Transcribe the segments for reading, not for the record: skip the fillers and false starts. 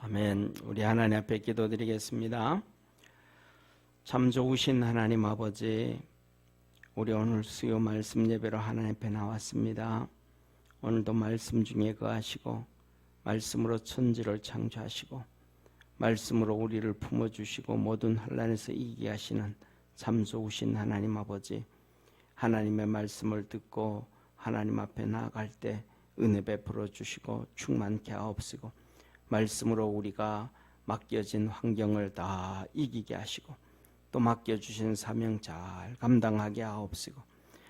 아멘. 우리 하나님 앞에 기도드리겠습니다. 참 좋으신 하나님 아버지, 우리 오늘 수요 말씀 예배로 하나님 앞에 나왔습니다. 오늘도 말씀 중에 거하시고 말씀으로 천지를 창조하시고 말씀으로 우리를 품어주시고 모든 환난에서 이기게 하시는 참 좋으신 하나님 아버지, 하나님의 말씀을 듣고 하나님 앞에 나아갈 때 은혜 베풀어 주시고 충만케 하옵시고 말씀으로 우리가 맡겨진 환경을 다 이기게 하시고 또 맡겨주신 사명 잘 감당하게 하옵시고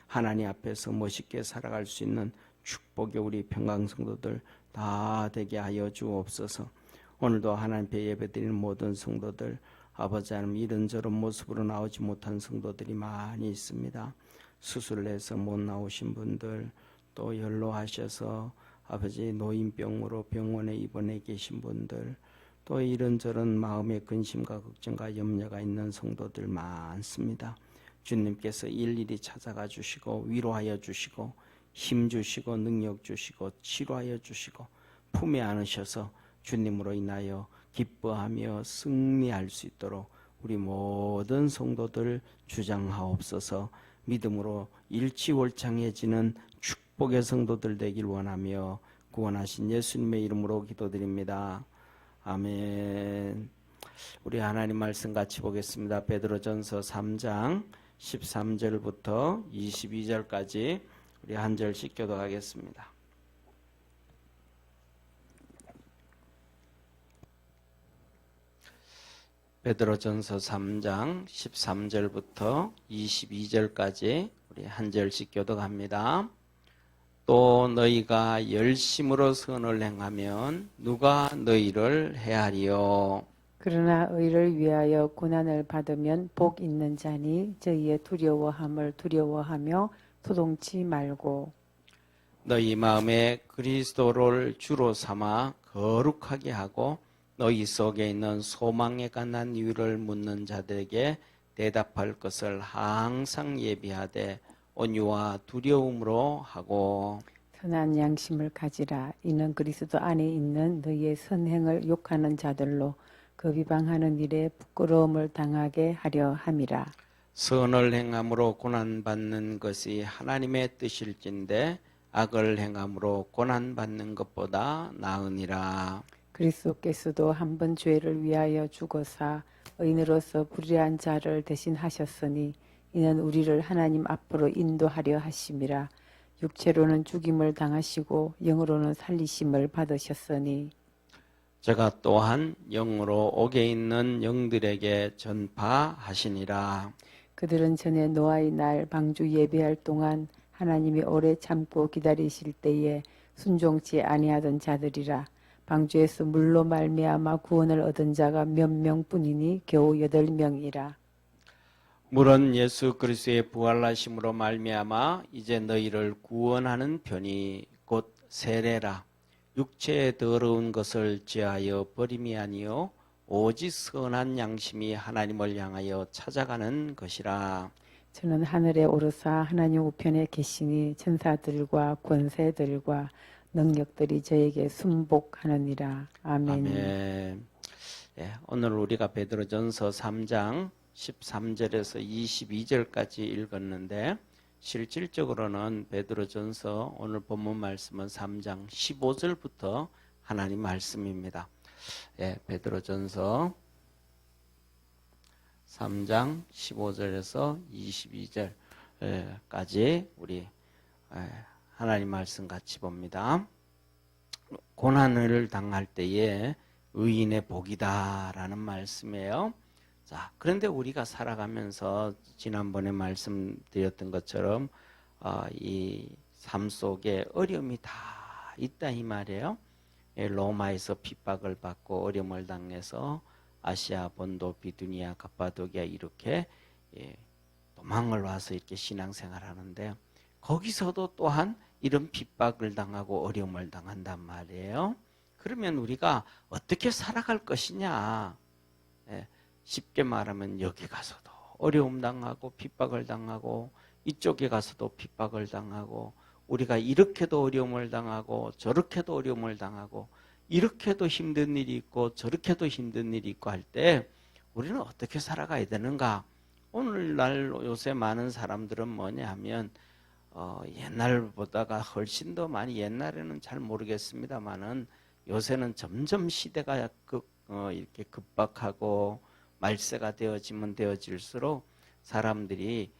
하나님 앞에서 멋있게 살아갈 수 있는 축복의 우리 평강성도들 다 되게 하여 주옵소서. 오늘도 하나님 앞에 예배드리는 모든 성도들, 아버지 하나님 이런저런 모습으로 나오지 못한 성도들이 많이 있습니다. 수술을 해서 못 나오신 분들, 또 연로하셔서 아버지 노인병으로 병원에 입원해 계신 분들, 또 이런저런 마음의 근심과 걱정과 염려가 있는 성도들 많습니다. 주님께서 일일이 찾아가 주시고 위로하여 주시고 힘 주시고 능력 주시고 치료하여 주시고 품에 안으셔서 주님으로 인하여 기뻐하며 승리할 수 있도록 우리 모든 성도들 주장하옵소서. 믿음으로 일치월창해지는 축복의 성도들 되길 원하며 구원하신 예수님의 이름으로 기도드립니다. 아멘. 우리 하나님 말씀 같이 보겠습니다. 베드로전서 3장 13절부터 22절까지 우리 한 절씩 교독하겠습니다. 베드로전서 3장 13절부터 22절까지 우리 한 절씩 교독합니다. 또 너희가 열심으로 선을 행하면 누가 너희를 해하리요? 그러나 의를 위하여 고난을 받으면 복 있는 자니 저희의 두려워함을 두려워하며 소동치 말고 너희 마음에 그리스도를 주로 삼아 거룩하게 하고 너희 속에 있는 소망에 관한 이유를 묻는 자들에게 대답할 것을 항상 예비하되 온유와 두려움으로 하고 선한 양심을 가지라. 이는 그리스도 안에 있는 너희의 선행을 욕하는 자들로 그 비방하는 일에 부끄러움을 당하게 하려 함이라. 선을 행함으로 고난받는 것이 하나님의 뜻일진데 악을 행함으로 고난받는 것보다 나으니라. 그리스도께서도 한 번 죄를 위하여 죽어사 의인으로서 불의한 자를 대신하셨으니 이는 우리를 하나님 앞으로 인도하려 하심이라. 육체로는 죽임을 당하시고 영으로는 살리심을 받으셨으니 제가 또한 영으로 옥에 있는 영들에게 전파하시니라. 그들은 전에 노아의 날 방주 예배할 동안 하나님이 오래 참고 기다리실 때에 순종치 아니하던 자들이라. 방주에서 물로 말미암아 구원을 얻은 자가 몇 명뿐이니 겨우 8명이라. 물은 예수 그리스도의 부활하심으로 말미암아 이제 너희를 구원하는 편이 곧 세례라. 육체의 더러운 것을 제하여 버림이 아니요 오직 선한 양심이 하나님을 향하여 찾아가는 것이라. 저는 하늘에 오르사 하나님 우편에 계시니 천사들과 권세들과 능력들이 저에게 순복하느니라. 아멘. 아멘. 예, 오늘 우리가 베드로전서 3장 13절에서 22절까지 읽었는데 실질적으로는 베드로전서 오늘 본문 말씀은 3장 15절부터 하나님 말씀입니다. 예, 베드로전서 3장 15절에서 22절까지 우리 하나님 말씀 같이 봅니다. 고난을 당할 때에 의인의 복이다라는 말씀이에요. 자, 그런데 우리가 살아가면서 지난번에 말씀드렸던 것처럼 이 삶 속에 어려움이 다 있다 이 말이에요. 로마에서 핍박을 받고 어려움을 당해서 아시아, 본도, 비두니아, 갑바도기아 이렇게 도망을 와서 이렇게 신앙생활하는데 거기서도 또한 이런 핍박을 당하고 어려움을 당한단 말이에요. 그러면 우리가 어떻게 살아갈 것이냐? 쉽게 말하면 여기 가서도 어려움 당하고 핍박을 당하고 이쪽에 가서도 핍박을 당하고 우리가 이렇게도 어려움을 당하고 저렇게도 어려움을 당하고 이렇게도 힘든 일이 있고 저렇게도 힘든 일이 있고 할 때 우리는 어떻게 살아가야 되는가? 오늘날 요새 많은 사람들은 뭐냐 하면 옛날보다가 훨씬 더 많이, 옛날에는 잘 모르겠습니다만은 요새는 점점 시대가 이렇게 급박하고 말세가 되어지면 되어질수록 사람들이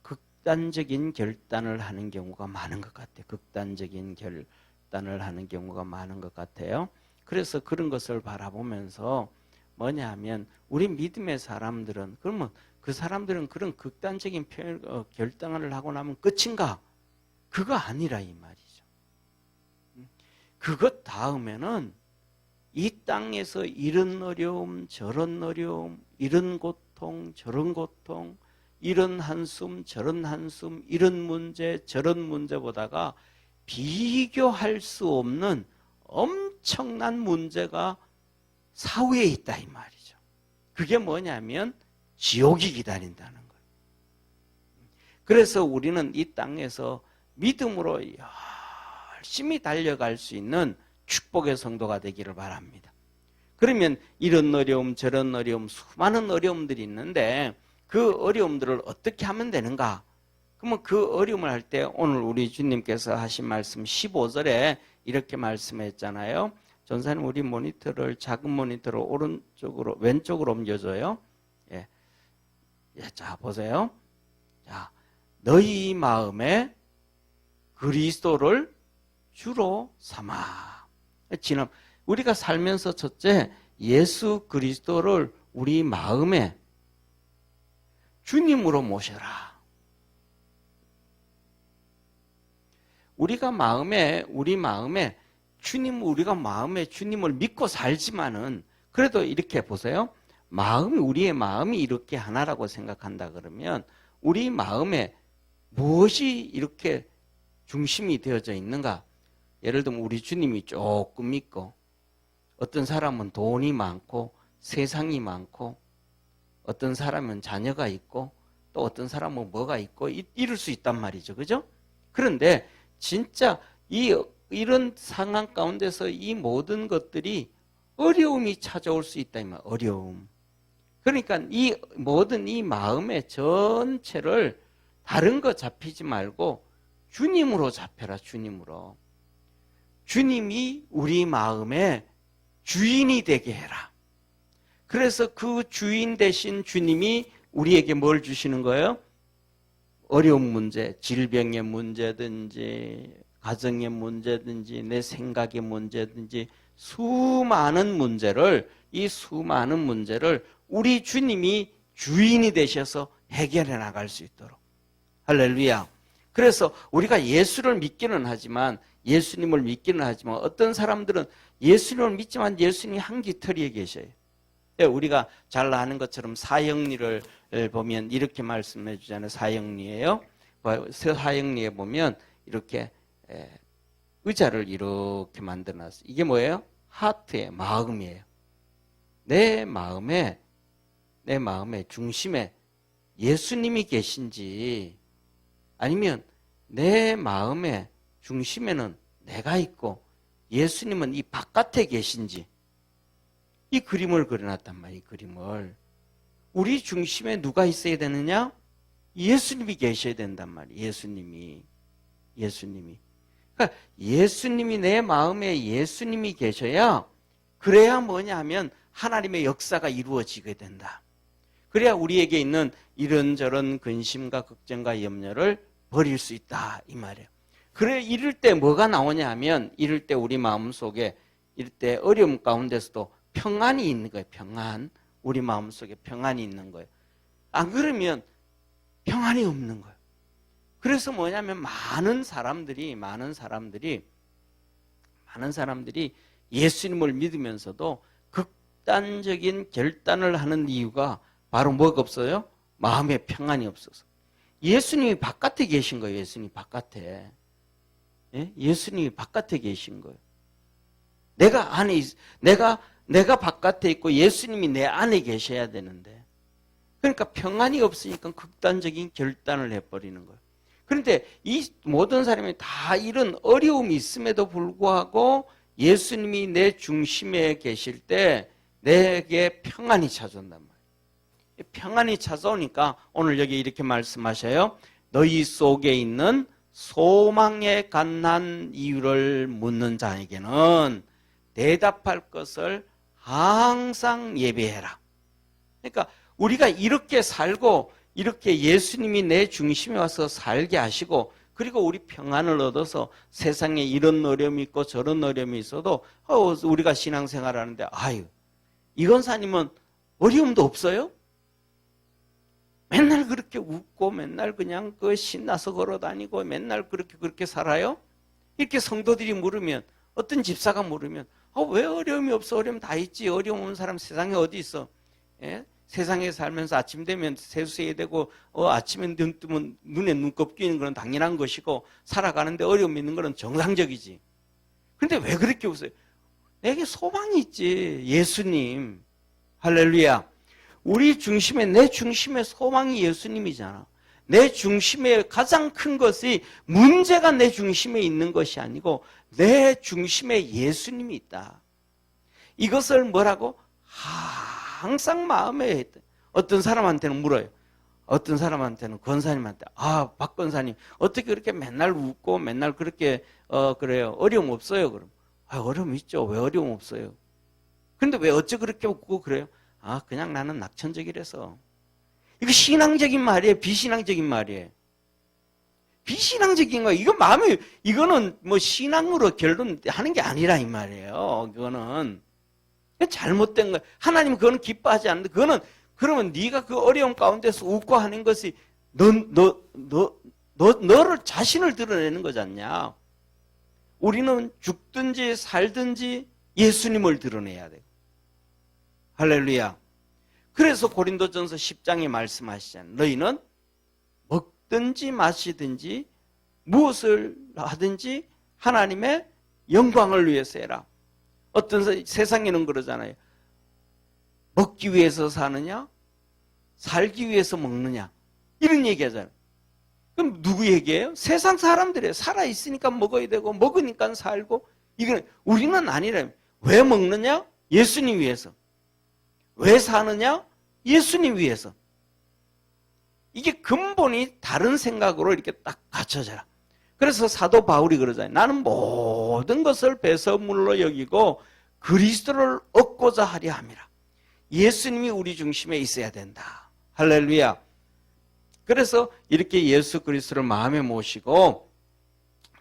극단적인 결단을 하는 경우가 많은 것 같아요. 극단적인 결단을 하는 경우가 많은 것 같아요. 그래서 그런 것을 바라보면서 뭐냐 하면 우리 믿음의 사람들은, 그러면 그 사람들은 그런 극단적인 결단을 하고 나면 끝인가? 그거 아니라 이 말이죠. 그것 다음에는 이 땅에서 이런 어려움 저런 어려움, 이런 고통 저런 고통, 이런 한숨 저런 한숨, 이런 문제 저런 문제보다가 비교할 수 없는 엄청난 문제가 사후에 있다 이 말이죠. 그게 뭐냐면 지옥이 기다린다는 거예요. 그래서 우리는 이 땅에서 믿음으로 열심히 달려갈 수 있는 축복의 성도가 되기를 바랍니다. 그러면 이런 어려움 저런 어려움, 수많은 어려움들이 있는데 그 어려움들을 어떻게 하면 되는가? 그러면 그 어려움을 할 때 오늘 우리 주님께서 하신 말씀 15절에 이렇게 말씀했잖아요. 전사님, 우리 모니터를, 작은 모니터를 오른쪽으로, 왼쪽으로 옮겨줘요. 예. 자, 보세요. 자, 너희 마음에 그리스도를 주로 삼아. 지금 우리가 살면서 첫째, 예수 그리스도를 우리 마음에 주님으로 모셔라. 우리가 우리 마음에 우리가 마음에 주님을 믿고 살지만은 그래도 이렇게 보세요. 우리의 마음이 이렇게 하나라고 생각한다 그러면 우리 마음에 무엇이 이렇게 중심이 되어져 있는가? 예를 들면 우리 주님이 조금 있고, 어떤 사람은 돈이 많고 세상이 많고, 어떤 사람은 자녀가 있고, 또 어떤 사람은 뭐가 있고, 이럴 수 있단 말이죠. 그죠? 그런데 진짜 이런 상황 가운데서 이 모든 것들이 어려움이 찾아올 수 있다 이 말. 어려움. 그러니까 이 모든 이 마음의 전체를 다른 거 잡히지 말고 주님으로 잡혀라. 주님으로. 주님이 우리 마음의 주인이 되게 해라. 그래서 그 주인 대신 주님이 우리에게 뭘 주시는 거예요? 어려운 문제, 질병의 문제든지 가정의 문제든지 내 생각의 문제든지 수많은 문제를, 이 수많은 문제를 우리 주님이 주인이 되셔서 해결해 나갈 수 있도록. 할렐루야. 그래서 우리가 예수를 믿기는 하지만, 예수님을 믿기는 하지만 어떤 사람들은 예수님을 믿지만 예수님이 한 깃털이에 계셔요. 우리가 잘 아는 것처럼 사형리를 보면 이렇게 말씀해 주잖아요. 사형리예요. 사형리에 보면 이렇게 의자를 이렇게 만들어 놨어요. 이게 뭐예요? 하트의 마음이에요. 내 마음의 중심에 예수님이 계신지, 아니면 내 마음의 중심에는 내가 있고 예수님은 이 바깥에 계신지, 이 그림을 그려놨단 말이에요. 이 그림을. 우리 중심에 누가 있어야 되느냐? 예수님이 계셔야 된단 말이에요. 예수님이. 그러니까 예수님이, 내 마음에 예수님이 계셔야, 그래야 뭐냐 하면 하나님의 역사가 이루어지게 된다. 그래야 우리에게 있는 이런저런 근심과 걱정과 염려를 버릴 수 있다 이 말이에요. 그래, 이럴 때 뭐가 나오냐 하면, 이럴 때 우리 마음속에, 이럴 때 어려움 가운데서도 평안이 있는 거예요. 평안. 우리 마음속에 평안이 있는 거예요. 안 그러면 평안이 없는 거예요. 그래서 뭐냐면 많은 사람들이 예수님을 믿으면서도 극단적인 결단을 하는 이유가 바로 뭐가 없어요? 마음에 평안이 없어서. 예수님이 바깥에 계신 거예요. 예수님이 바깥에. 예? 예수님이 바깥에 계신 거예요. 내가 바깥에 있고 예수님이 내 안에 계셔야 되는데, 그러니까 평안이 없으니까 극단적인 결단을 해버리는 거예요. 그런데 이 모든 사람이 다 이런 어려움이 있음에도 불구하고 예수님이 내 중심에 계실 때 내게 평안이 찾아온단 말이에요. 평안이 찾아오니까 오늘 여기 이렇게 말씀하셔요. 너희 속에 있는 소망에 관한 이유를 묻는 자에게는 대답할 것을 항상 예비해라. 그러니까 우리가 이렇게 살고 이렇게 예수님이 내 중심에 와서 살게 하시고 그리고 우리 평안을 얻어서 세상에 이런 어려움이 있고 저런 어려움이 있어도 우리가 신앙생활 하는데 아유 이 권사님은 어려움도 없어요? 맨날 그렇게 웃고 맨날 그냥 신나서 걸어다니고 맨날 그렇게 살아요? 이렇게 성도들이 물으면 어떤 집사가 물으면 왜 어려움이 없어? 어려움 다 있지. 어려움 없는 사람 세상에 어디 있어? 예? 세상에 살면서 아침 되면 세수해야 되고 아침에 눈 뜨면 눈에 눈곱 끼는 건 당연한 것이고 살아가는데 어려움 있는 건 정상적이지. 그런데 왜 그렇게 웃어요? 내게 소망이 있지. 예수님. 할렐루야. 우리 중심에 내 중심에 소망이 예수님이잖아. 내 중심에 가장 큰 것이 문제가 내 중심에 있는 것이 아니고 내 중심에 예수님이 있다. 이것을 뭐라고? 항상 마음에 어떤 사람한테는 물어요. 어떤 사람한테는 권사님한테 박 권사님 어떻게 그렇게 맨날 웃고 맨날 그렇게 그래요. 어려움 없어요? 그럼 어려움 있죠. 왜 어려움 없어요? 근데 왜 어째 그렇게 웃고 그래요? 그냥 나는 낙천적이라서. 이거 신앙적인 말이에요? 비신앙적인 말이에요? 비신앙적인 거예요. 이거 마음이, 이거는 뭐 신앙으로 결론하는 게 아니라 이 말이에요. 그거는. 잘못된 거예요. 하나님은 그거는 기뻐하지 않는데, 그러면 네가 그 어려움 가운데서 웃고 하는 것이 너를 자신을 드러내는 거지 않냐. 우리는 죽든지 살든지 예수님을 드러내야 돼요. 할렐루야. 그래서 고린도전서 10장에 말씀하시잖아요. 너희는 먹든지 마시든지 무엇을 하든지 하나님의 영광을 위해서 해라. 어떤 세상에는 그러잖아요. 먹기 위해서 사느냐? 살기 위해서 먹느냐? 이런 얘기 하잖아요. 그럼 누구 얘기예요? 세상 사람들이에요. 살아있으니까 먹어야 되고 먹으니까 살고. 이건 우리는 아니래요. 왜 먹느냐? 예수님 위해서. 왜 사느냐? 예수님 위해서. 이게 근본이 다른 생각으로 이렇게 딱 갖춰져라. 그래서 사도 바울이 그러잖아요. 나는 모든 것을 배설물로 여기고 그리스도를 얻고자 하려 함이라. 예수님이 우리 중심에 있어야 된다. 할렐루야. 그래서 이렇게 예수 그리스도를 마음에 모시고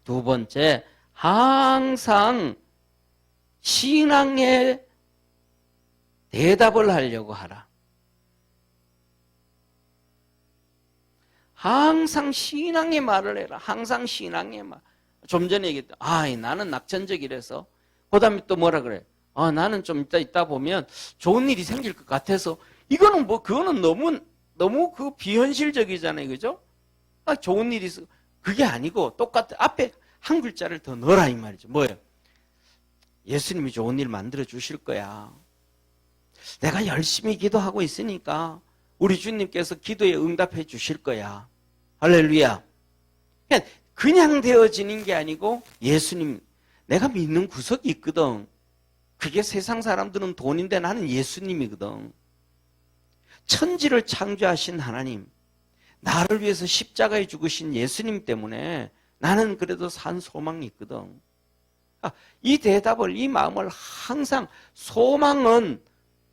두 번째, 항상 신앙의 대답을 하려고 하라. 항상 신앙의 말을 해라. 항상 신앙의 말. 좀 전에 얘기했다. 나는 낙천적이라서. 그 다음에 또 뭐라 그래? 나는 좀 있다 보면 좋은 일이 생길 것 같아서. 이거는 그거는 너무 그 비현실적이잖아요. 그죠? 좋은 일이 있어. 그게 아니고 똑같아. 앞에 한 글자를 더 넣어라 이 말이죠. 뭐예요? 예수님이 좋은 일 만들어 주실 거야. 내가 열심히 기도하고 있으니까 우리 주님께서 기도에 응답해 주실 거야. 할렐루야. 그냥 되어지는 게 아니고 예수님, 내가 믿는 구석이 있거든. 그게 세상 사람들은 돈인데 나는 예수님이거든. 천지를 창조하신 하나님, 나를 위해서 십자가에 죽으신 예수님 때문에 나는 그래도 산 소망이 있거든. 이 대답을, 이 마음을 항상, 소망은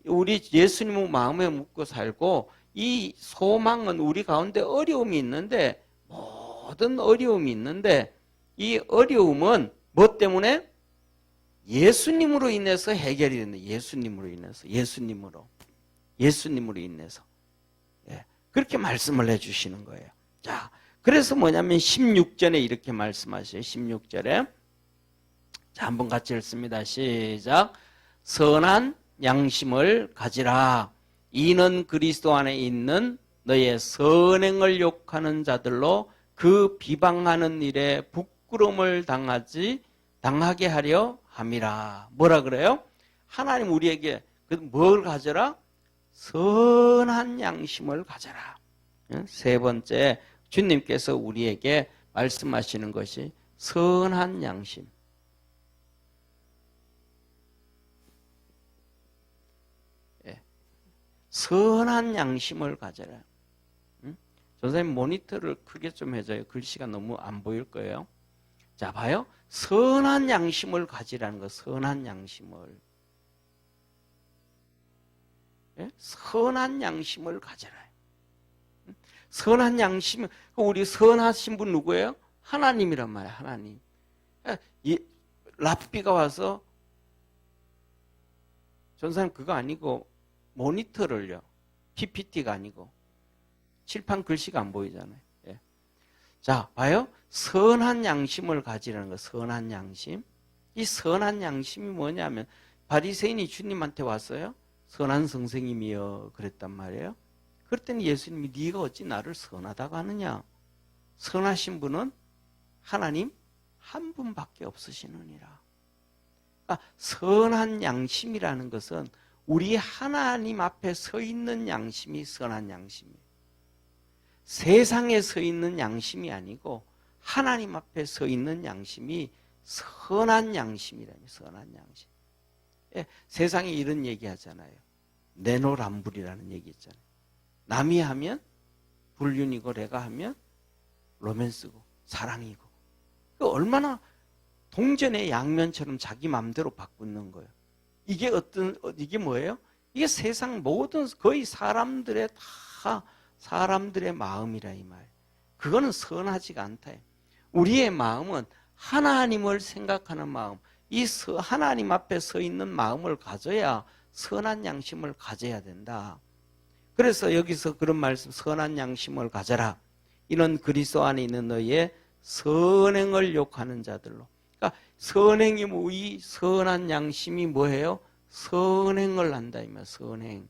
우리 예수님의 마음에 묻고 살고, 이 소망은 우리 가운데 어려움이 있는데, 모든 어려움이 있는데, 이 어려움은 뭐 때문에? 예수님으로 인해서 해결이 된다. 예수님으로 인해서. 예수님으로 인해서. 그렇게 말씀을 해주시는 거예요. 자, 그래서 뭐냐면 16절에 이렇게 말씀하셔요. 16절에. 자, 한번 같이 읽습니다. 시작. 선한 양심을 가지라. 이는 그리스도 안에 있는 너의 선행을 욕하는 자들로 그 비방하는 일에 부끄러움을 당하게 하려 함이라. 뭐라 그래요? 하나님 우리에게 뭘 가져라? 선한 양심을 가져라. 세 번째, 주님께서 우리에게 말씀하시는 것이 선한 양심. 선한 양심을 가져라. 응? 선생님 모니터를 크게 좀 해줘요. 글씨가 너무 안 보일 거예요. 자, 봐요. 선한 양심을 가지라는 거. 선한 양심을. 예? 선한 양심을 가져라. 응? 선한 양심, 우리 선하신 분 누구예요? 하나님이란 말이에요. 하나님. 랍비가 와서 전사님 그거 아니고 모니터를요. PPT가 아니고 칠판 글씨가 안 보이잖아요. 예. 자, 봐요. 선한 양심을 가지라는 거. 선한 양심. 이 선한 양심이 뭐냐면 바리새인이 주님한테 왔어요. 선한 선생님이여 그랬단 말이에요. 그랬더니 예수님이 네가 어찌 나를 선하다고 하느냐. 선하신 분은 하나님 한 분밖에 없으시느니라. 그러니까 선한 양심이라는 것은 우리 하나님 앞에 서 있는 양심이 선한 양심이에요. 세상에 서 있는 양심이 아니고 하나님 앞에 서 있는 양심이 선한 양심이라니. 선한 양심. 예, 세상에 이런 얘기 하잖아요. 내노란불이라는 얘기 있잖아요. 남이 하면 불륜이고 내가 하면 로맨스고 사랑이고. 얼마나 동전의 양면처럼 자기 마음대로 바꾸는 거예요. 이게 뭐예요? 이게 세상 모든 거의 사람들의 마음이라 이 말. 그거는 선하지가 않다. 우리의 마음은 하나님을 생각하는 마음, 이 하나님 앞에 서 있는 마음을 가져야 선한 양심을 가져야 된다. 그래서 여기서 그런 말씀, 선한 양심을 가져라. 이는 그리스도 안에 있는 너희의 선행을 욕하는 자들로. 그러니까 선행이 이 선한 양심이 뭐예요? 선행을 한다 이 말. 선행.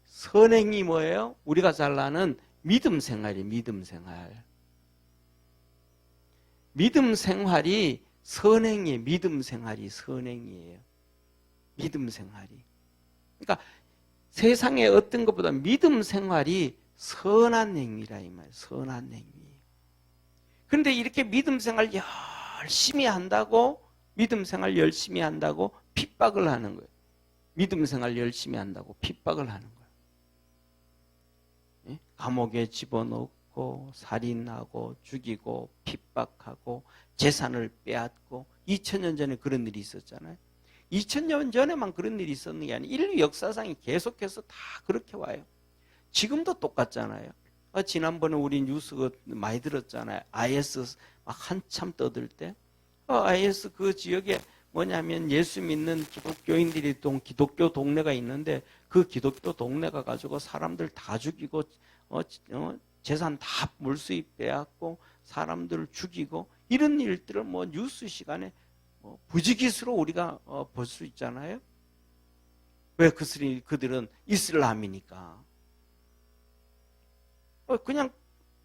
선행이 뭐예요? 우리가 잘 아는 믿음 생활이 믿음 생활. 믿음 생활이 선행이에요. 믿음 생활이 선행이에요. 믿음 생활이. 그러니까 세상의 어떤 것보다 믿음 생활이 선한 행위라 이 말. 선한 행위. 그런데 이렇게 믿음 생활 열심히 한다고 믿음 생활 열심히 한다고 핍박을 하는 거예요. 믿음 생활 열심히 한다고 핍박을 하는 거예요. 예? 감옥에 집어넣고 살인하고 죽이고 핍박하고 재산을 빼앗고 2000년 전에 그런 일이 있었잖아요. 2000년 전에만 그런 일이 있었는 게 아니라 인류 역사상이 계속해서 다 그렇게 와요. 지금도 똑같잖아요. 지난번에 우리 뉴스 많이 들었잖아요. IS 막 한참 떠들 때 IS 그 지역에 뭐냐면 예수 믿는 기독교인들이 기독교 동네가 있는데 그 기독교 동네가 가지고 사람들 다 죽이고 재산 다 물수입 빼앗고 사람들을 죽이고 이런 일들을 뭐 뉴스 시간에 부지기수로 우리가 볼 수 있잖아요. 왜 그들은 이슬람이니까. 그냥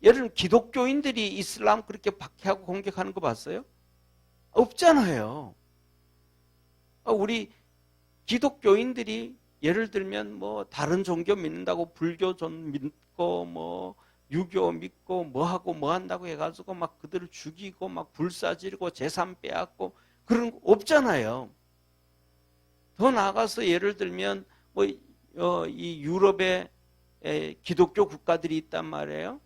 예를 들면 기독교인들이 이슬람 그렇게 박해하고 공격하는 거 봤어요? 없잖아요. 우리 기독교인들이 예를 들면 뭐 다른 종교 믿는다고 불교 좀 믿고 뭐 유교 믿고 뭐 하고 뭐 한다고 해가지고 막 그들을 죽이고 막 불사지르고 재산 빼앗고 그런 거 없잖아요. 더 나아가서 예를 들면 뭐 이 유럽에 기독교 국가들이 있단 말이에요.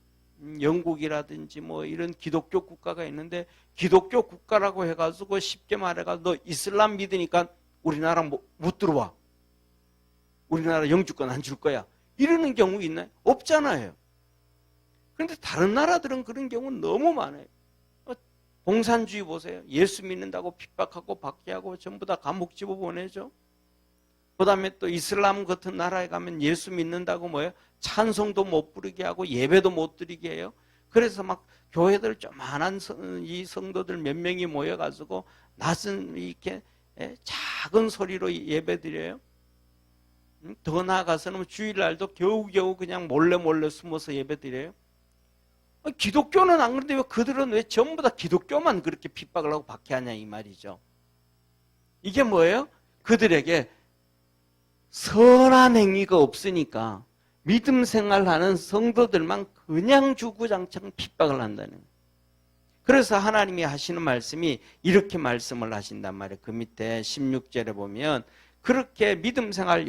영국이라든지 뭐 이런 기독교 국가가 있는데 기독교 국가라고 해가지고 쉽게 말해가지고 너 이슬람 믿으니까 우리나라 못 들어와. 우리나라 영주권 안 줄 거야. 이러는 경우 있나요? 없잖아요. 그런데 다른 나라들은 그런 경우는 너무 많아요. 공산주의 보세요. 예수 믿는다고 핍박하고 박해하고 전부 다 감옥 집어보내죠. 그 다음에 또 이슬람 같은 나라에 가면 예수 믿는다고 뭐예요? 찬송도 못 부르게 하고 예배도 못 드리게 해요. 그래서 막 교회들 조만한 이 성도들 몇 명이 모여가지고 낮은 이렇게 작은 소리로 예배 드려요. 더 나아가서는 주일날도 겨우겨우 그냥 몰래 숨어서 예배 드려요. 기독교는 안 그런데 왜 그들은 왜 전부 다 기독교만 그렇게 핍박을 하고 박해하냐 이 말이죠. 이게 뭐예요? 그들에게 선한 행위가 없으니까 믿음 생활하는 성도들만 그냥 주구장창 핍박을 한다는 거예요. 그래서 하나님이 하시는 말씀이 이렇게 말씀을 하신단 말이에요. 그 밑에 16절에 보면 그렇게 믿음 생활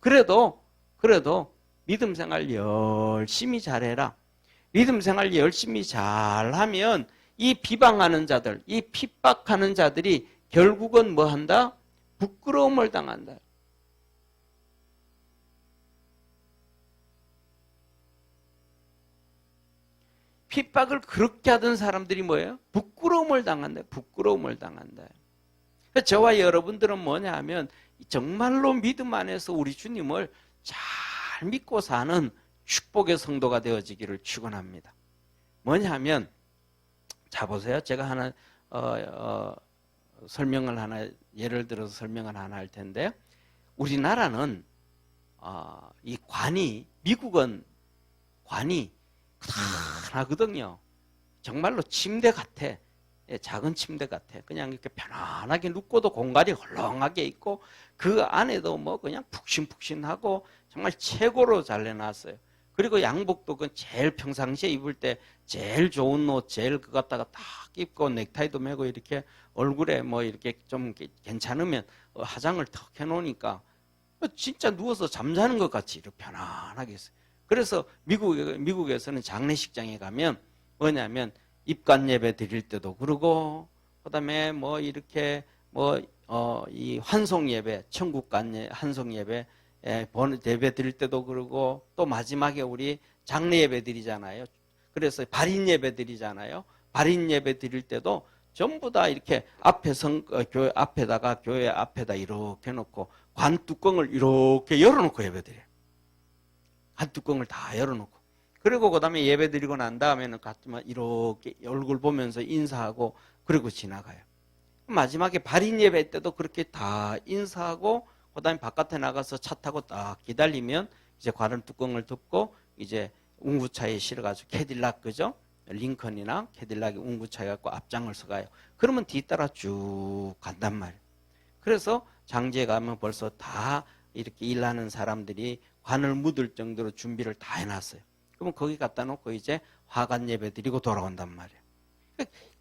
그래도 그래도 믿음 생활 열심히 잘해라. 믿음 생활 열심히 잘하면 이 비방하는 자들, 이 핍박하는 자들이 결국은 뭐 한다? 부끄러움을 당한다. 핍박을 그렇게 하던 사람들이 뭐예요? 부끄러움을 당한다. 부끄러움을 당한다. 저와 여러분들은 뭐냐 하면 정말로 믿음 안에서 우리 주님을 잘 믿고 사는 축복의 성도가 되어지기를 축원합니다. 뭐냐 하면 자 보세요. 제가 하나 설명을 하나 예를 들어서 설명을 하나 할 텐데 우리나라는 이 관이 미국은 관이 크다하거든요. 정말로 침대 같아. 작은 침대 같아. 그냥 이렇게 편안하게 눕고도 공간이 헐렁하게 있고 그 안에도 뭐 그냥 푹신푹신하고 정말 최고로 잘 내놨어요. 그리고 양복도 그 제일 평상시에 입을 때 제일 좋은 옷 제일 그거 갖다가 딱 입고 넥타이도 매고 이렇게 얼굴에 뭐 이렇게 좀 괜찮으면 화장을 턱 해놓으니까 진짜 누워서 잠자는 것 같이 이렇게 편안하게 있어요. 그래서 미국에서는 장례식장에 가면 뭐냐면 입관 예배 드릴 때도 그러고 그다음에 뭐 이렇게 뭐 이 환송 예배 천국 간 환송 예배 예배 드릴 때도 그러고 또 마지막에 우리 장례 예배 드리잖아요. 그래서 발인 예배 드리잖아요. 발인 예배 드릴 때도 전부 다 이렇게 앞에 교회 앞에다가 교회 앞에다 이렇게 놓고 관 뚜껑을 이렇게 열어놓고 예배 드려요. 관 뚜껑을 다 열어놓고 그리고 그 다음에 예배 드리고 난 다음에는 같으면 이렇게 얼굴 보면서 인사하고 그리고 지나가요. 마지막에 발인 예배 때도 그렇게 다 인사하고 그 다음에 바깥에 나가서 차 타고 딱 기다리면 이제 관을 뚜껑을 덮고 이제 운구차에 실어가지고 캐딜락 그죠? 링컨이나 캐딜락이 운구차에 갖고 앞장을 서가요. 그러면 뒤따라 쭉 간단 말이에요. 그래서 장지에 가면 벌써 다 이렇게 일하는 사람들이 관을 묻을 정도로 준비를 다 해놨어요. 그러면 거기 갖다 놓고 이제 화관 예배 드리고 돌아온단 말이에요.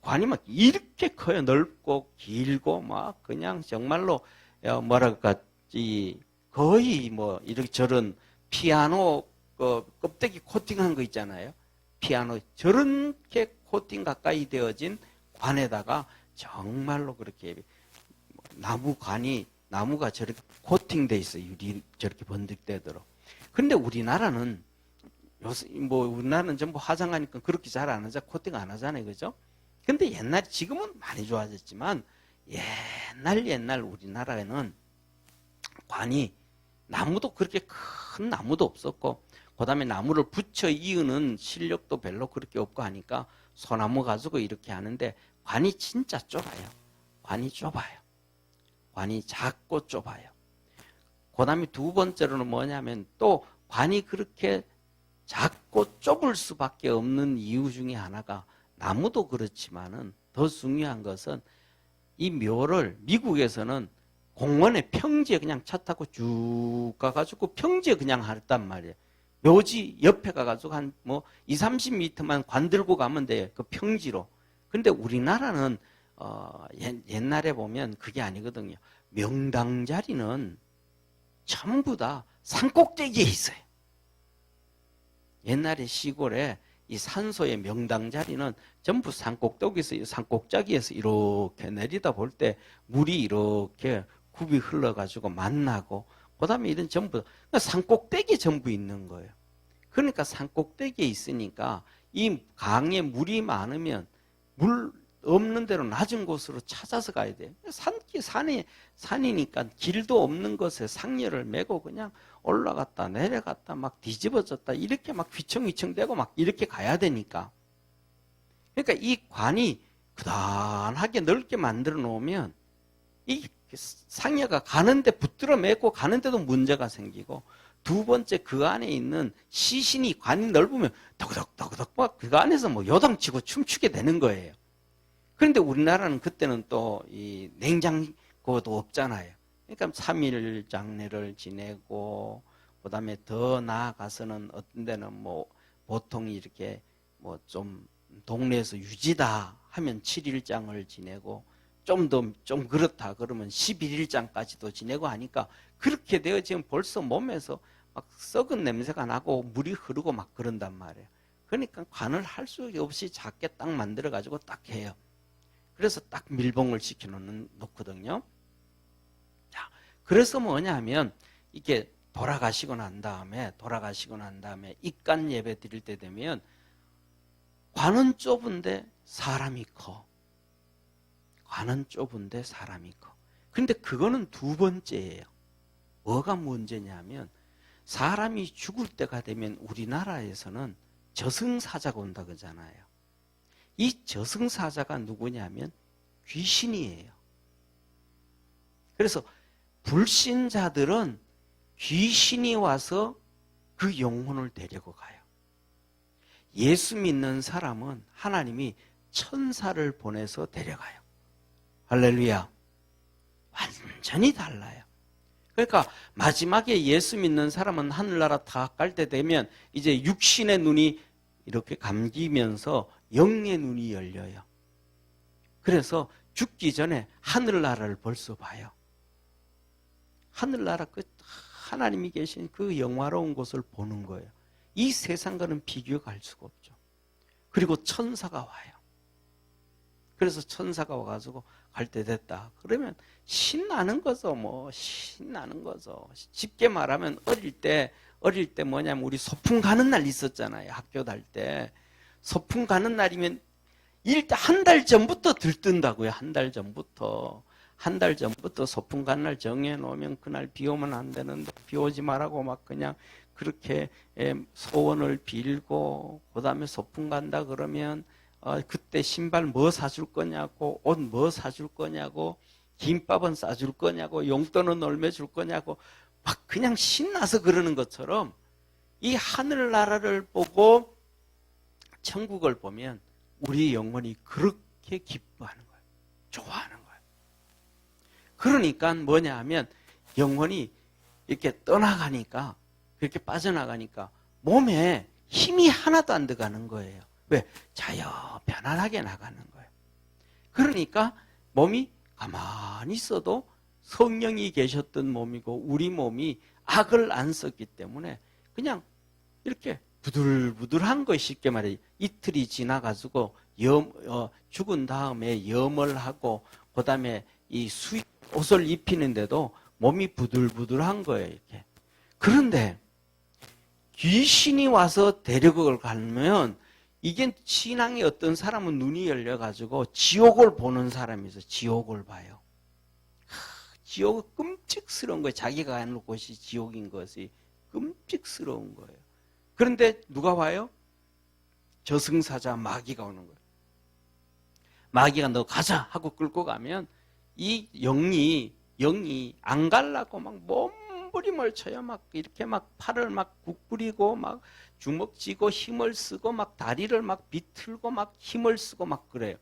관이 막 이렇게 커요. 넓고 길고 막 그냥 정말로 뭐랄까 거의 뭐 이렇게 저런 피아노 껍데기 코팅한 거 있잖아요. 피아노 저렇게 코팅 가까이 되어진 관에다가 정말로 그렇게 나무가 저렇게 코팅돼 있어요. 유리 저렇게 번득대도록. 근데 우리나라는 우리나라는 전부 화장하니까 그렇게 잘 안 하자 코팅 안 하잖아요, 그죠? 근데 지금은 많이 좋아졌지만 옛날 우리나라에는 관이 나무도 그렇게 큰 나무도 없었고 그 다음에 나무를 붙여 이으는 실력도 별로 그렇게 없고 하니까 소나무 가지고 이렇게 하는데 관이 진짜 좁아요. 관이 좁아요. 관이 작고 좁아요. 그 다음에 두 번째로는 뭐냐면 또 관이 그렇게 작고 좁을 수밖에 없는 이유 중에 하나가 나무도 그렇지만은 더 중요한 것은 이 묘를 미국에서는 공원에 평지에 그냥 차 타고 쭉 가가지고 평지에 그냥 했단 말이에요. 묘지 옆에 가가지고 한 뭐 20-30m만 관 들고 가면 돼요. 그 평지로. 근데 우리나라는 옛날에 보면 그게 아니거든요. 명당 자리는 전부 다 산꼭대기에 있어요. 옛날에 시골에 이 산소의 명당 자리는 전부 산꼭대기에서 이렇게 내리다 볼 때 물이 이렇게 굽이 흘러가지고 만나고 그 다음에 이런 전부 산꼭대기에 전부 있는 거예요. 그러니까 산꼭대기에 있으니까 이 강에 물이 많으면 물 없는 데로 낮은 곳으로 찾아서 가야 돼요. 산이니까 길도 없는 곳에 상렬을 메고 그냥 올라갔다 내려갔다 막 뒤집어졌다 이렇게 막 휘청휘청대고 막 이렇게 가야 되니까. 그러니까 이 관이 그단하게 넓게 만들어 놓으면 이 상여가 가는데 붙들어 메고 가는데도 문제가 생기고 두 번째 그 안에 있는 시신이 관이 넓으면 더그덕 막 그 안에서 뭐 요당치고 춤추게 되는 거예요. 그런데 우리나라는 그때는 또 이 냉장고도 없잖아요. 그러니까 3일 장례를 지내고 그다음에 더 나아가서는 어떤 데는 뭐 보통 이렇게 뭐 좀 동네에서 유지다 하면 7일장을 지내고 좀 그렇다 그러면 11일장까지도 지내고 하니까 그렇게 되어 지금 벌써 몸에서 막 썩은 냄새가 나고 물이 흐르고 막 그런단 말이에요. 그러니까 관을 할 수 없이 작게 딱 만들어 가지고 딱 해요. 그래서 딱 밀봉을 시켜 놓거든요. 자, 그래서 뭐냐면 이게 돌아가시고 난 다음에 입간 예배 드릴 때 되면 관은 좁은데 사람이 커. 관은 좁은데 사람이 커. 근데 그거는 두 번째예요. 뭐가 문제냐면 사람이 죽을 때가 되면 우리나라에서는 저승사자가 온다 그러잖아요. 이 저승사자가 누구냐면 귀신이에요. 그래서 불신자들은 귀신이 와서 그 영혼을 데리고 가요. 예수 믿는 사람은 하나님이 천사를 보내서 데려가요. 할렐루야. 완전히 달라요. 그러니까 마지막에 예수 믿는 사람은 하늘나라 다 갈 때 되면 이제 육신의 눈이 이렇게 감기면서 영의 눈이 열려요. 그래서 죽기 전에 하늘나라를 벌써 봐요. 하늘나라 그 하나님이 계신 그 영화로운 곳을 보는 거예요. 이 세상과는 비교가 할 수가 없죠. 그리고 천사가 와요. 그래서 천사가 와가지고 갈 때 됐다. 그러면 신나는 거죠. 뭐 신나는 거죠. 쉽게 말하면 어릴 때 뭐냐면 우리 소풍 가는 날 있었잖아요. 학교 다닐 때 소풍 가는 날이면 일단 한 달 전부터 들뜬다고요. 한 달 전부터 소풍 가는 날 정해 놓으면 그날 비 오면 안 되는데 비 오지 말라고 막 그냥 그렇게 소원을 빌고 그다음에 소풍 간다 그러면 그때 신발 뭐 사줄 거냐고, 옷 뭐 사줄 거냐고, 김밥은 싸줄 거냐고, 용돈은 얼마 줄 거냐고, 막 그냥 신나서 그러는 것처럼 이 하늘나라를 보고 천국을 보면 우리 영혼이 그렇게 기뻐하는 거예요. 좋아하는 거예요. 그러니까 뭐냐 하면 영혼이 이렇게 떠나가니까, 그렇게 빠져나가니까 몸에 힘이 하나도 안 들어가는 거예요. 왜? 자유 편안하게 나가는 거예요. 그러니까 몸이 가만히 있어도 성령이 계셨던 몸이고 우리 몸이 악을 안 썼기 때문에 그냥 이렇게 부들부들한 거 쉽게 말해. 이틀이 지나가지고 죽은 다음에 염을 하고 그다음에 이 수입 옷을 입히는데도 몸이 부들부들한 거예요. 이렇게. 그런데 귀신이 와서 데리고 가면 이게 신앙이 어떤 사람은 눈이 열려가지고 지옥을 보는 사람이 있어요. 지옥을 봐요. 지옥은 끔찍스러운 거예요. 자기가 가는 곳이 지옥인 것이 끔찍스러운 거예요. 그런데 누가 와요? 저승사자 마귀가 오는 거예요. 마귀가 너 가자 하고 끌고 가면 이 영이 안 갈라고 막 몸부림을 쳐요. 막 이렇게 막 팔을 막 굽부리고 막 주먹 쥐고 힘을 쓰고 막 다리를 막 비틀고 막 힘을 쓰고 막 그래요.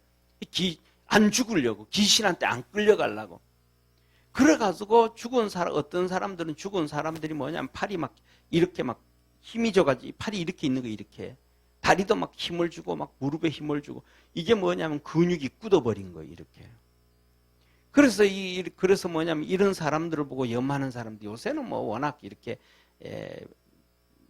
안 죽으려고, 귀신한테 안 끌려가려고. 그래가지고 어떤 사람들은 죽은 사람들이 뭐냐면 팔이 막 이렇게 막 힘이 져가지고 팔이 이렇게 있는 거 이렇게. 다리도 막 힘을 주고 막 무릎에 힘을 주고. 이게 뭐냐면 근육이 굳어버린 거예요. 이렇게. 그래서 뭐냐면 이런 사람들을 보고 염하는 사람들 요새는 뭐 워낙 이렇게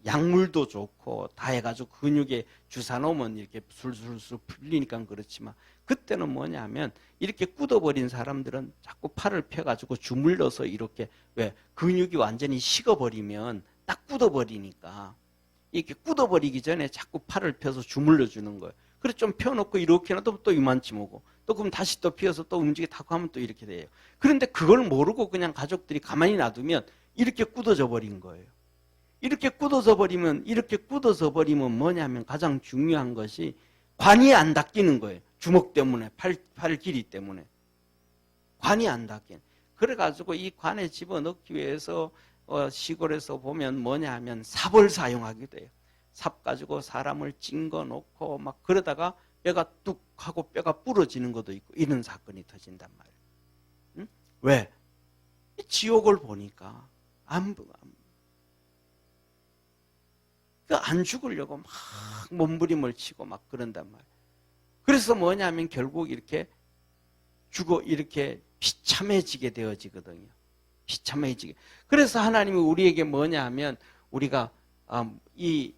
약물도 좋고 다 해가지고 근육에 주사 놓으면 이렇게 술술술 풀리니까 그렇지만 그때는 뭐냐면 이렇게 굳어버린 사람들은 자꾸 팔을 펴가지고 주물러서 이렇게 왜 근육이 완전히 식어버리면 딱 굳어버리니까 이렇게 굳어버리기 전에 자꾸 팔을 펴서 주물러 주는 거예요. 그래서 좀 펴놓고 이렇게 놔두면 또 이만치 오고 또 그럼 다시 또 펴서 또 움직이다고 하면 또 이렇게 돼요. 그런데 그걸 모르고 그냥 가족들이 가만히 놔두면 이렇게 굳어져 버린 거예요. 이렇게 굳어져 버리면 뭐냐면 가장 중요한 것이 관이 안 닦이는 거예요. 주먹 때문에, 팔 길이 때문에. 관이 안 닦이는. 그래가지고 이 관에 집어넣기 위해서 시골에서 보면 뭐냐 하면 삽을 사용하게 돼요. 삽 가지고 사람을 찡거 놓고 막 그러다가 뼈가 뚝 하고 뼈가 부러지는 것도 있고 이런 사건이 터진단 말이에요. 응? 왜? 지옥을 보니까 안 죽으려고 막 몸부림을 치고 막 그런단 말이에요. 그래서 뭐냐면 결국 이렇게 이렇게 비참해지게 되어지거든요. 비참해지게. 그래서 하나님이 우리에게 뭐냐 하면 우리가 이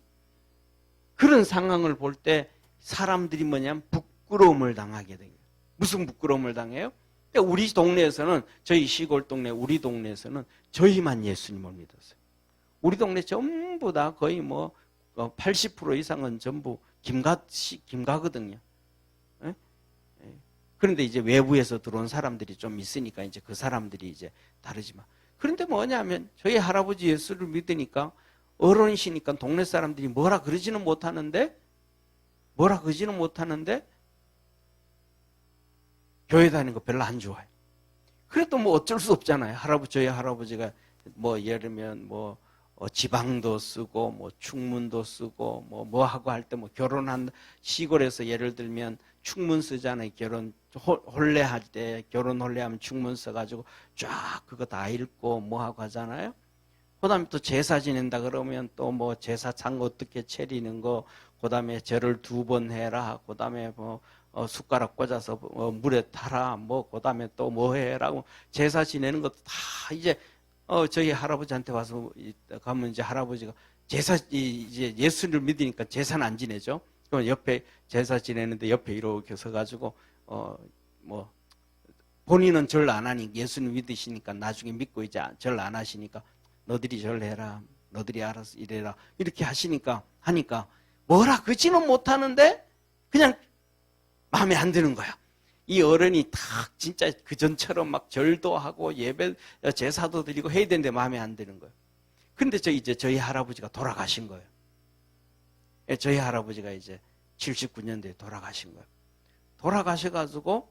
그런 상황을 볼 때 사람들이 뭐냐면 부끄러움을 당하게 돼요. 무슨 부끄러움을 당해요? 그러니까 우리 동네에서는, 저희 시골 동네, 우리 동네에서는 저희만 예수님을 믿었어요. 우리 동네 전부 다 거의 뭐 80% 이상은 전부 김가거든요. 예? 예. 그런데 이제 외부에서 들어온 사람들이 좀 있으니까 이제 그 사람들이 이제 다르지만, 그런데 뭐냐면 저희 할아버지 예수를 믿으니까 어른이시니까 동네 사람들이 뭐라 그러지는 못하는데 교회 다니는 거 별로 안 좋아해요. 그래도 뭐 어쩔 수 없잖아요. 저희 할아버지가 뭐 예를 들면 뭐 지방도 쓰고 뭐 충문도 쓰고 뭐 하고 할 때 뭐 결혼한 시골에서 예를 들면 충문 쓰잖아요. 혼례 할 때 결혼 혼례하면 충문 써가지고 쫙 그거 다 읽고 뭐 하고 하잖아요. 그다음에 또 제사 지낸다 그러면 또 뭐 제사상 어떻게 차리는 거, 그다음에 절을 2번 해라, 그다음에 뭐 숟가락 꽂아서 물에 타라, 뭐 그다음에 또 뭐 해라고 제사 지내는 것도 다 이제 저희 할아버지한테 와서 가면 이제 할아버지가 이제 예수를 믿으니까 제사는 안 지내죠. 그럼 옆에 제사 지내는데 옆에 이렇게 서가지고 뭐 본인은 절 안 하니 예수님 믿으시니까 나중에 믿고 이제 절 안 하시니까 너들이 절해라, 너들이 알아서 이래라 이렇게 하니까 뭐라 그지는 못하는데 그냥 마음에 안 드는 거야. 이 어른이 딱 진짜 그전처럼 막 절도 하고 예배 제사도 드리고 해야 되는데 마음에 안 드는 거예요. 근데 저희 할아버지가 돌아가신 거예요. 저희 할아버지가 이제 79년도에 돌아가신 거예요. 돌아가셔가지고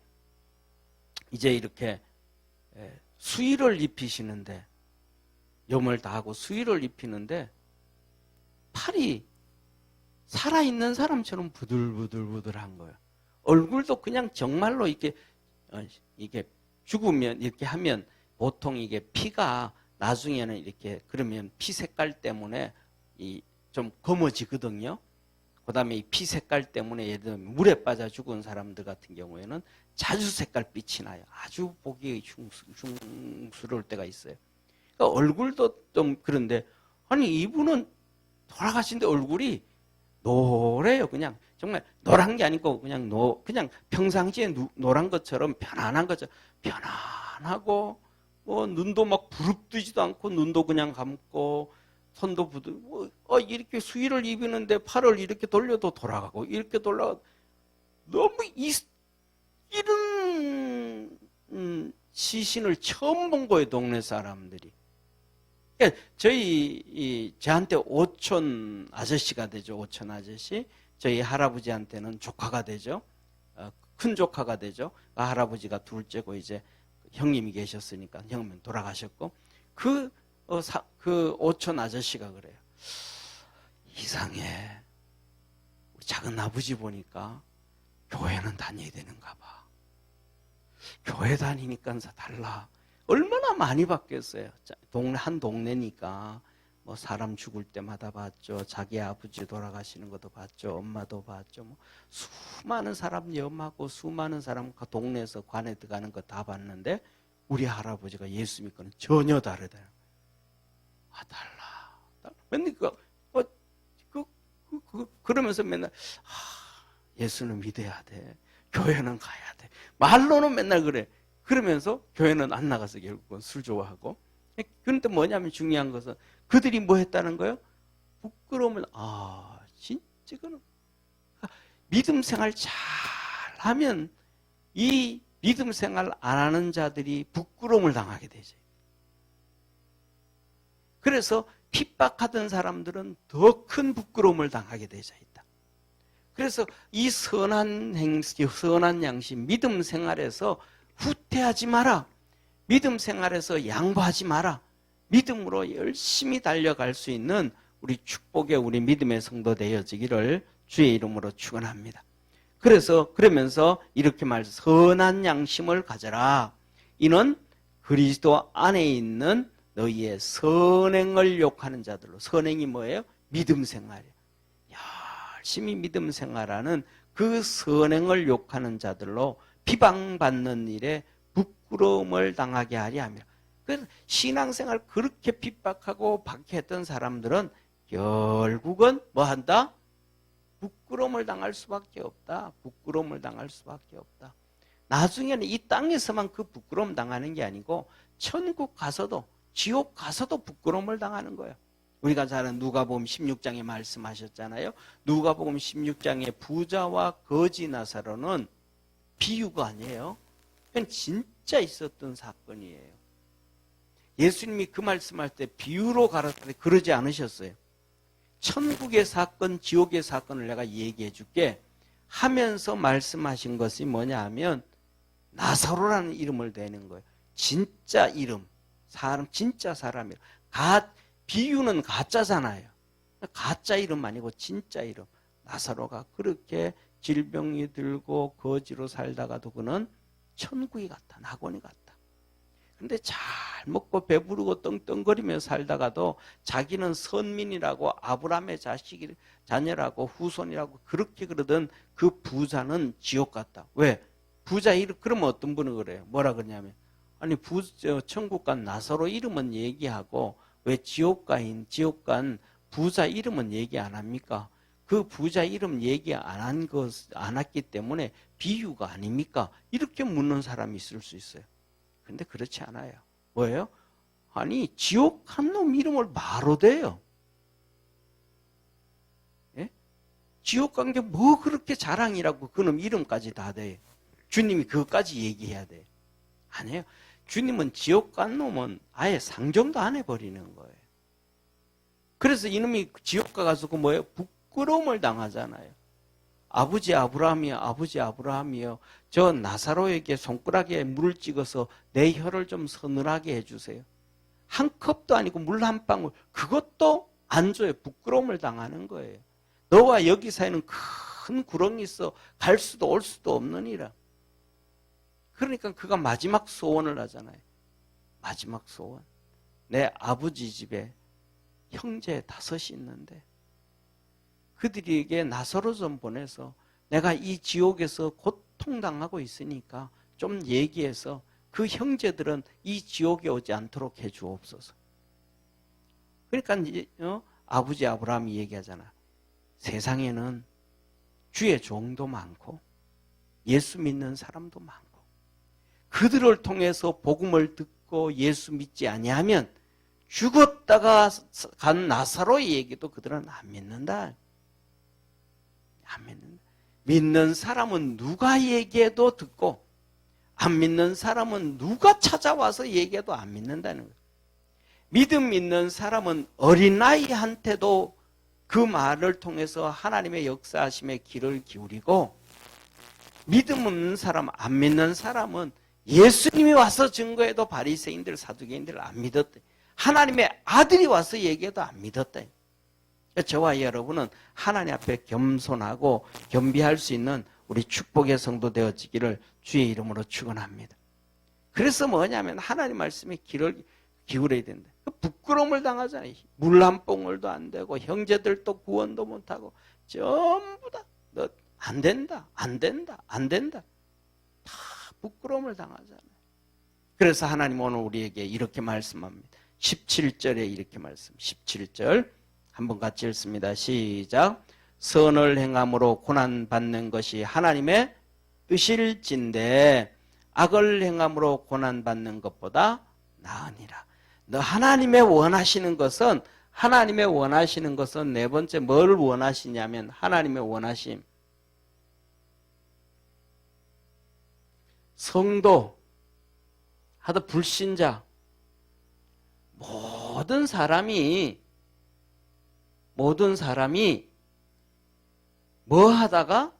이제 이렇게 수의를 입히시는데, 염을 다하고 수의를 입히는데 팔이 살아있는 사람처럼 부들부들한 거예요. 얼굴도 그냥 정말로 이게 죽으면 이렇게 하면 보통 이게 피가 나중에는 이렇게 그러면 피 색깔 때문에 좀 검어지거든요. 그다음에 이 피 색깔 때문에 예를 들면 물에 빠져 죽은 사람들 같은 경우에는 자주 색깔빛이 나요. 아주 보기 흉스러울 때가 있어요. 그러니까 얼굴도 좀 그런데, 아니 이분은 돌아가신데 얼굴이 노래요. 그냥 정말 노란 게 아니고 그냥 평상시에 노란 것처럼 편안한 것처럼 편안하고, 뭐 눈도 막 부릅뜨지도 않고 눈도 그냥 감고 손도 이렇게 수의를 입히는데 팔을 이렇게 돌려도 돌아가고 이렇게 돌아가. 너무 이런 시신을 처음 본 거예요, 동네 사람들이. 그러니까 저한테 오촌 아저씨가 되죠. 오촌 아저씨. 저희 할아버지한테는 조카가 되죠. 큰 조카가 되죠. 할아버지가 둘째고 이제 형님이 계셨으니까 형님은 돌아가셨고, 그 오촌 아저씨가 그래요. 이상해. 우리 작은 아버지 보니까 교회는 다녀야 되는가 봐. 교회 다니니까 달라. 얼마나 많이 바뀌었어요. 한 동네니까 뭐 사람 죽을 때마다 봤죠. 자기 아버지 돌아가시는 것도 봤죠. 엄마도 봤죠. 뭐 수많은 사람 염하고 수많은 사람 동네에서 관에 들어가는 거 다 봤는데 우리 할아버지가 예수 믿고는 전혀 다르다. 달라. 맨날 그러면서 맨날 예수는 믿어야 돼. 교회는 가야 돼. 말로는 맨날 그래. 그러면서 교회는 안 나가서 결국은 술 좋아하고. 그런데 뭐냐면 중요한 것은 그들이 뭐 했다는 거예요? 부끄러움을, 진짜 그는 믿음 생활 잘 하면 이 믿음 생활 안 하는 자들이 부끄러움을 당하게 되죠. 그래서 핍박하던 사람들은 더 큰 부끄러움을 당하게 되어 있다. 그래서 이 선한 행실, 선한 양심, 믿음 생활에서 후퇴하지 마라. 믿음 생활에서 양보하지 마라. 믿음으로 열심히 달려갈 수 있는 우리 축복의 우리 믿음의 성도 되어지기를 주의 이름으로 축원합니다. 그러면서 이렇게 선한 양심을 가져라. 이는 그리스도 안에 있는 너희의 선행을 욕하는 자들로. 선행이 뭐예요? 믿음 생활이에요. 열심히 믿음 생활하는 그 선행을 욕하는 자들로 비방받는 일에 부끄러움을 당하게 하리 하며, 그 신앙생활 그렇게 핍박하고 박해했던 사람들은 결국은 뭐 한다? 부끄러움을 당할 수밖에 없다. 부끄러움을 당할 수밖에 없다. 나중에는 이 땅에서만 그 부끄러움 당하는 게 아니고 천국 가서도 지옥 가서도 부끄러움을 당하는 거예요. 우리가 잘 아는 누가복음 16장에 말씀하셨잖아요. 누가복음 16장의 부자와 거지 나사로는 비유가 아니에요. 그건 진짜 있었던 사건이에요. 예수님이 그 말씀할 때 비유로 가르쳤을 때 그러지 않으셨어요. 천국의 사건, 지옥의 사건을 내가 얘기해 줄게 하면서 말씀하신 것이 뭐냐 하면 나사로라는 이름을 대는 거예요. 진짜 이름, 사람, 진짜 사람이에요. 비유는 가짜잖아요. 가짜 이름 아니고 진짜 이름. 나사로가 그렇게 질병이 들고 거지로 살다가도 그는 천국이 갔다, 낙원이 갔다. 근데 잘 먹고 배부르고 떵떵거리며 살다가도 자기는 선민이라고 아브라함의 자녀라고 후손이라고 그렇게 그러던 그 부자는 지옥 갔다. 왜? 부자 이름, 그러면 어떤 분은 그래요. 뭐라 그러냐면, 아니, 천국 간 나사로 이름은 얘기하고 왜 지옥 간 부자 이름은 얘기 안 합니까? 그 부자 이름 얘기 안 했기 때문에 비유가 아닙니까? 이렇게 묻는 사람이 있을 수 있어요. 근데 그렇지 않아요. 뭐예요? 아니, 지옥 간 놈 이름을 말로 대요. 예? 지옥 간 게 뭐 그렇게 자랑이라고 그놈 이름까지 다 돼. 주님이 그것까지 얘기해야 돼. 아니에요. 주님은 지옥 간 놈은 아예 상정도 안 해버리는 거예요. 그래서 이놈이 지옥 가서 그 뭐예요? 부끄러움을 당하잖아요. 아버지 아브라함이요. 저 나사로에게 손가락에 물을 찍어서 내 혀를 좀 서늘하게 해주세요. 한 컵도 아니고 물 한 방울, 그것도 안 줘요. 부끄러움을 당하는 거예요. 너와 여기 사이는 큰 구렁이 있어 갈 수도 올 수도 없느니라. 그러니까 그가 마지막 소원을 하잖아요. 마지막 소원. 내 아버지 집에 형제 5이 있는데 그들에게 나사로 좀 보내서 내가 이 지옥에서 고통당하고 있으니까 좀 얘기해서 그 형제들은 이 지옥에 오지 않도록 해주옵소서. 그러니까 이제 아버지 아브라함이 얘기하잖아. 세상에는 주의 종도 많고 예수 믿는 사람도 많고 그들을 통해서 복음을 듣고 예수 믿지 아니하면 죽었다가 간 나사로의 얘기도 그들은 안 믿는다. 안 믿는다. 믿는 사람은 누가 얘기해도 듣고 안 믿는 사람은 누가 찾아와서 얘기해도 안 믿는다는 거예요. 믿음 있는 사람은 어린아이한테도 그 말을 통해서 하나님의 역사하심에 귀를 기울이고 믿음 없는 사람, 안 믿는 사람은 예수님이 와서 증거해도 바리새인들, 사두개인들 안 믿었대. 하나님의 아들이 와서 얘기해도 안 믿었대. 저와 여러분은 하나님 앞에 겸손하고 겸비할 수 있는 우리 축복의 성도 되어지기를 주의 이름으로 축원합니다. 그래서 뭐냐면 하나님 말씀에 귀를 기울여야 된다. 부끄러움을 당하잖아요. 물 한 봉을도 안 되고 형제들도 구원도 못하고 전부 다 너 안 된다, 안 된다, 안 된다. 다 부끄러움을 당하잖아요. 그래서 하나님 오늘 우리에게 이렇게 말씀합니다. 17절에 이렇게 말씀. 17절 한번 같이 읽습니다. 시작. 선을 행함으로 고난받는 것이 하나님의 뜻일진데 악을 행함으로 고난받는 것보다 나으니라. 너 하나님의 원하시는 것은 네 번째 뭘 원하시냐면 하나님의 원하심. 성도 하다 불신자 모든 사람이 뭐 하다가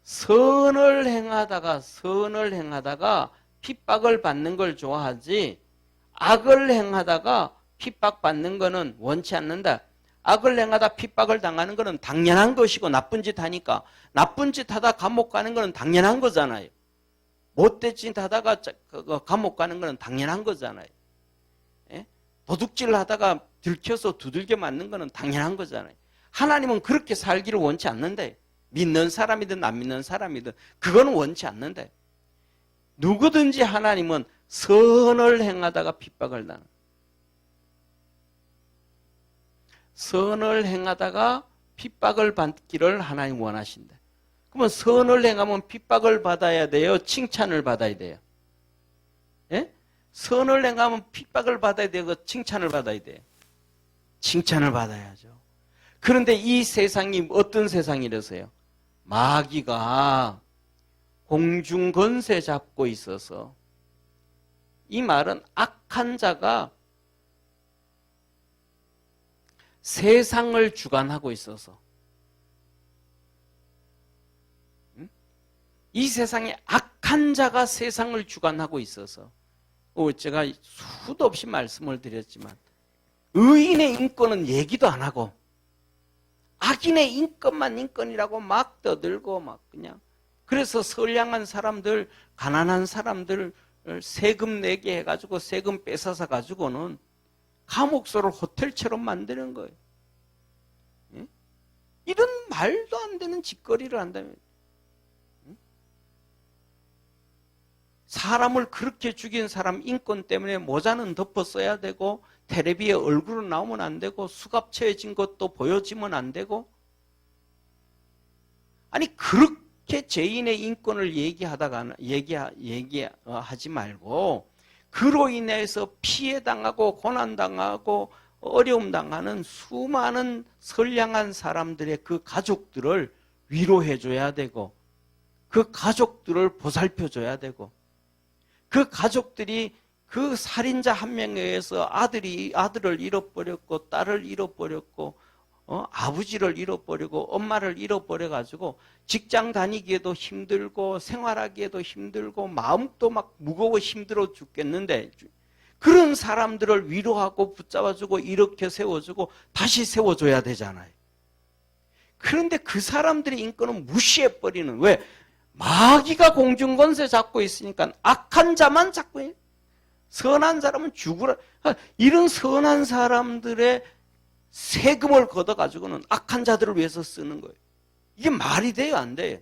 선을 행하다가 핍박을 받는 걸 좋아하지 악을 행하다가 핍박받는 거는 원치 않는다. 악을 행하다 핍박을 당하는 거는 당연한 것이고 나쁜 짓 하니까 나쁜 짓 하다 감옥 가는 거는 당연한 거잖아요. 못된 짓 하다가 감옥 가는 거는 당연한 거잖아요. 예? 도둑질 하다가 들켜서 두들겨 맞는 거는 당연한 거잖아요. 하나님은 그렇게 살기를 원치 않는데 믿는 사람이든 안 믿는 사람이든 그거는 원치 않는데 누구든지 하나님은 선을 행하다가 핍박을 당한. 선을 행하다가 핍박을 받기를 하나님 원하신다. 그러면 선을 행하면 핍박을 받아야 돼요? 칭찬을 받아야 돼요? 예? 선을 행하면 핍박을 받아야 되고 칭찬을 받아야 돼요? 칭찬을 받아야죠. 그런데 이 세상이 어떤 세상이라서요? 마귀가 공중 권세 잡고 있어서, 이 말은 악한 자가 세상을 주관하고 있어서, 이 세상에 악한 자가 세상을 주관하고 있어서, 제가 수도 없이 말씀을 드렸지만 의인의 인권은 얘기도 안 하고 악인의 인권만 인권이라고 막 떠들고 막 그냥, 그래서 선량한 사람들, 가난한 사람들 세금 내게 해가지고 세금 뺏어서 가지고는 감옥소를 호텔처럼 만드는 거예요. 예? 이런 말도 안 되는 짓거리를 한다면, 사람을 그렇게 죽인 사람 인권 때문에 모자는 덮어 써야 되고, 텔레비에 얼굴로 나오면 안 되고, 수갑채진 것도 보여지면 안 되고, 아니 그렇게 죄인의 인권을 얘기하지 말고, 그로 인해서 피해당하고 고난당하고 어려움 당하는 수많은 선량한 사람들의 그 가족들을 위로해줘야 되고, 그 가족들을 보살펴줘야 되고, 그 가족들이 그 살인자 한 명에 의해서 아들을 잃어버렸고, 딸을 잃어버렸고, 아버지를 잃어버리고, 엄마를 잃어버려가지고, 직장 다니기에도 힘들고, 생활하기에도 힘들고, 마음도 막 무거워 힘들어 죽겠는데, 그런 사람들을 위로하고 붙잡아주고, 이렇게 세워주고, 다시 세워줘야 되잖아요. 그런데 그 사람들의 인권은 무시해버리는, 왜? 마귀가 공중권세 잡고 있으니까 악한 자만 잡고 있어요. 선한 사람은 죽으라. 이런 선한 사람들의 세금을 걷어가지고는 악한 자들을 위해서 쓰는 거예요. 이게 말이 돼요, 안 돼요?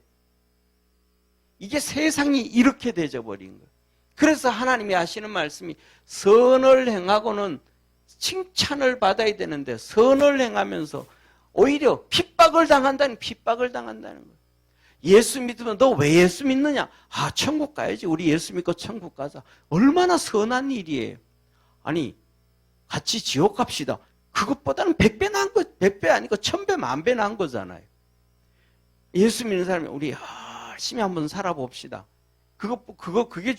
이게 세상이 이렇게 되어버린 거예요. 그래서 하나님이 하시는 말씀이, 선을 행하고는 칭찬을 받아야 되는데 선을 행하면서 오히려 핍박을 당한다는 거예요. 예수 믿으면 너 왜 예수 믿느냐? 천국 가야지. 우리 예수 믿고 천국 가자. 얼마나 선한 일이에요. 아니, 같이 지옥 갑시다. 그것보다는 100배 나은 거, 100배 아니고 1000배, 10,000배 나은 거잖아요. 예수 믿는 사람이 우리 열심히 한번 살아봅시다. 그게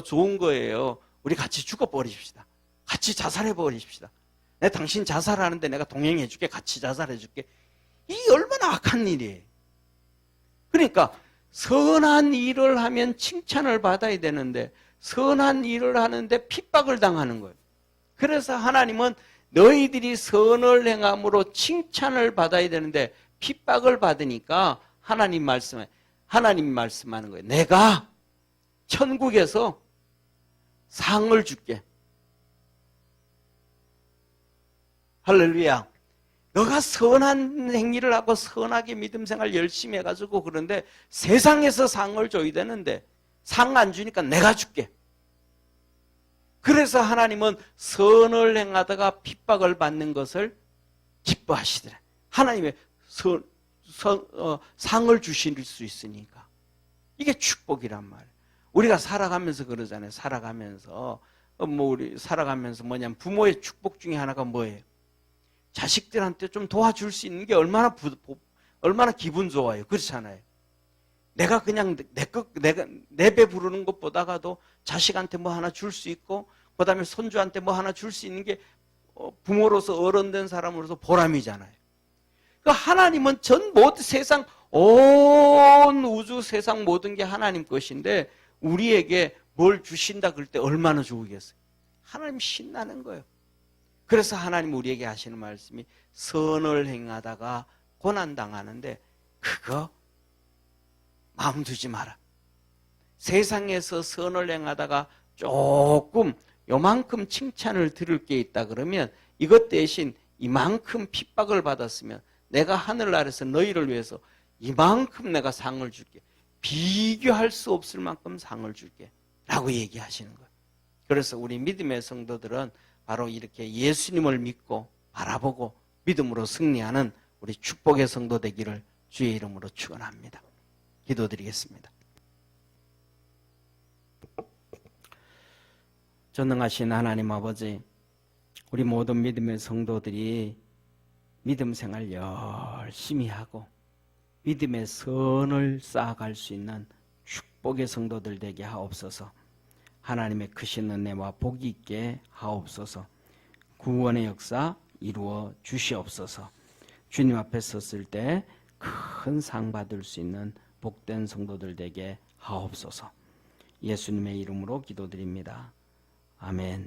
좋은 거예요. 우리 같이 죽어버리십시다. 같이 자살해버리십시다. 당신 자살하는데 내가 동행해줄게. 같이 자살해줄게. 이게 얼마나 악한 일이에요. 그러니까 선한 일을 하면 칭찬을 받아야 되는데 선한 일을 하는데 핍박을 당하는 거예요. 그래서 하나님은 너희들이 선을 행함으로 칭찬을 받아야 되는데 핍박을 받으니까 하나님이 말씀하는 거예요. 내가 천국에서 상을 줄게. 할렐루야. 너가 선한 행위를 하고 선하게 믿음 생활 열심히 해가지고 그런데 세상에서 상을 줘야 되는데 상 안 주니까 내가 줄게. 그래서 하나님은 선을 행하다가 핍박을 받는 것을 기뻐하시더라. 하나님의 상을 주실 수 있으니까. 이게 축복이란 말이에요. 우리가 살아가면서 그러잖아요. 살아가면서 뭐냐면 부모의 축복 중에 하나가 뭐예요? 자식들한테 좀 도와줄 수 있는 게 얼마나 기분 좋아요. 그렇잖아요. 내가 그냥 내 배 부르는 것보다가도 자식한테 뭐 하나 줄 수 있고, 그 다음에 손주한테 뭐 하나 줄 수 있는 게 부모로서 어른된 사람으로서 보람이잖아요. 그러니까 하나님은 모든 세상, 온 우주 세상 모든 게 하나님 것인데 우리에게 뭘 주신다 그럴 때 얼마나 좋으겠어요. 하나님 신나는 거예요. 그래서 하나님 우리에게 하시는 말씀이 선을 행하다가 고난당하는데 그거 마음 두지 마라. 세상에서 선을 행하다가 조금 요만큼 칭찬을 들을 게 있다 그러면 이것 대신 이만큼 핍박을 받았으면 내가 하늘 아래서 너희를 위해서 이만큼 내가 상을 줄게. 비교할 수 없을 만큼 상을 줄게. 라고 얘기하시는 거예요. 그래서 우리 믿음의 성도들은 바로 이렇게 예수님을 믿고 바라보고 믿음으로 승리하는 우리 축복의 성도 되기를 주의 이름으로 축원합니다. 기도드리겠습니다. 전능하신 하나님 아버지, 우리 모든 믿음의 성도들이 믿음 생활 열심히 하고 믿음의 선을 쌓아갈 수 있는 축복의 성도들 되게 하옵소서. 하나님의 크신 은혜와 복이 있게 하옵소서. 구원의 역사 이루어 주시옵소서. 주님 앞에 섰을 때 큰 상 받을 수 있는 복된 성도들 되게 하옵소서. 예수님의 이름으로 기도드립니다. 아멘.